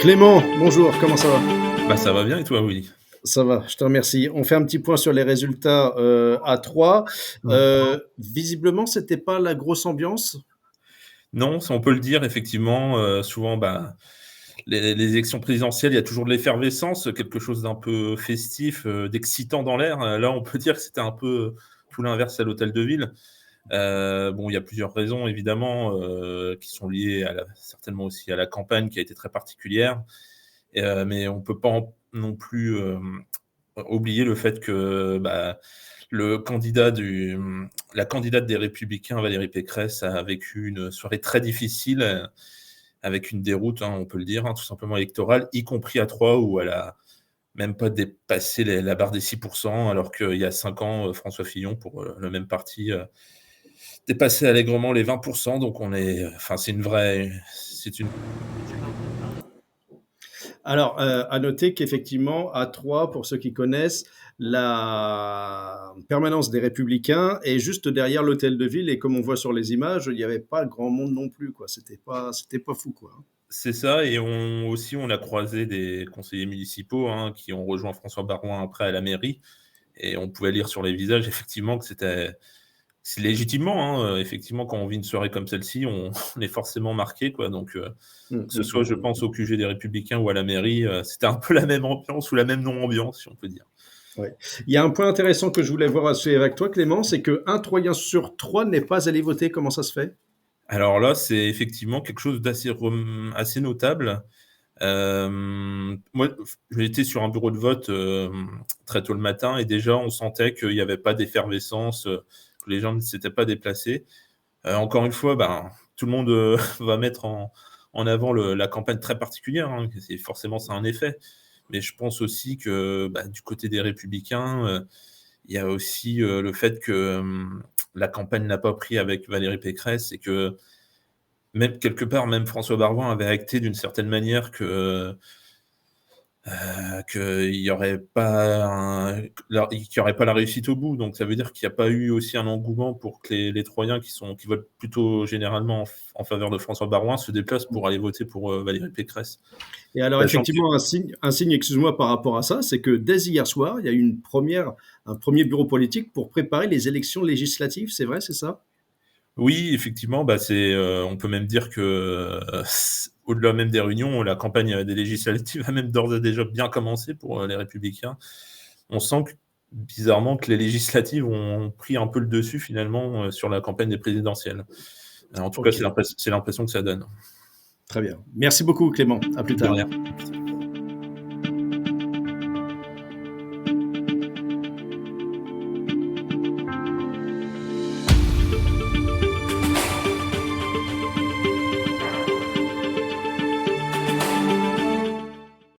Clément, bonjour, comment ça va? Bah, ça va bien et toi, Willy? Ça va, je te remercie. On fait un petit point sur les résultats, à 3. Visiblement, c'était pas la grosse ambiance? Non, ça on peut le dire effectivement, souvent, bah, les élections présidentielles, il y a toujours de l'effervescence, quelque chose d'un peu festif, d'excitant dans l'air. Là, on peut dire que c'était un peu tout l'inverse à l'hôtel de ville. Bon, il y a plusieurs raisons évidemment, qui sont liées à la certainement aussi à la campagne qui a été très particulière mais on peut pas non plus, oublier le fait que, bah, le candidat la candidate des Républicains, Valérie Pécresse, a vécu une soirée très difficile, avec une déroute, hein, on peut le dire, hein, tout simplement électorale, y compris à Troyes où elle a même pas dépassé la barre des 6 alors qu'il y a 5 ans, François Fillon pour, le même parti, dépassait allègrement les 20. Donc on est enfin, c'est une Alors, à noter qu'effectivement, à 3, pour ceux qui connaissent, la permanence des Républicains est juste derrière l'hôtel de ville et comme on voit sur les images, il y avait pas grand monde non plus, quoi. C'était pas fou, quoi, hein. C'est ça et on a croisé des conseillers municipaux, hein, qui ont rejoint François Baroin après à la mairie et on pouvait lire sur les visages effectivement que c'est légitimement, hein, effectivement quand on vit une soirée comme celle-ci, on est forcément marqué quoi donc Mmh, que ce mmh, soit mmh, je mmh, pense mmh. au QG des Républicains ou à la mairie, c'était un peu la même ambiance ou la même non-ambiance si on peut dire. Ouais. Il y a un point intéressant que je voulais voir aussi avec toi, Clément, c'est qu'un Troyen sur 3 n'est pas allé voter. Comment ça se fait? Alors là, c'est effectivement quelque chose assez notable. Moi, j'étais sur un bureau de vote, très tôt le matin et déjà on sentait qu'il y avait pas d'effervescence, que les gens ne s'étaient pas déplacés. Encore une fois, ben, tout le monde, va mettre en avant la campagne très particulière, hein, c'est forcément ça a un effet. Mais je pense aussi que, bah, du côté des Républicains, il y a aussi, le fait que, la campagne n'a pas pris avec Valérie Pécresse et que même quelque part, même François Baroin avait acté d'une certaine manière qu'il y aurait pas la réussite au bout. Donc ça veut dire qu'il y a pas eu aussi un engouement pour que les Troyens qui votent plutôt généralement en faveur de François Baroin se déplacent pour aller voter pour, Valérie Pécresse. Et alors Sachant que effectivement, un signe, excuse-moi, par rapport à ça, c'est que dès hier soir, il y a eu un premier bureau politique pour préparer les élections législatives, c'est vrai, c'est ça? oui, effectivement, bah, on peut même dire que, au-delà même des réunions, la campagne, des législatives a même d'ores et déjà bien commencé pour, les Républicains. On sent que bizarrement que les législatives ont pris un peu le dessus finalement, sur la campagne des présidentielles. En tout cas, Ok, c'est l'impression que ça donne. très bien. Merci beaucoup, Clément. À plus De tard. rien.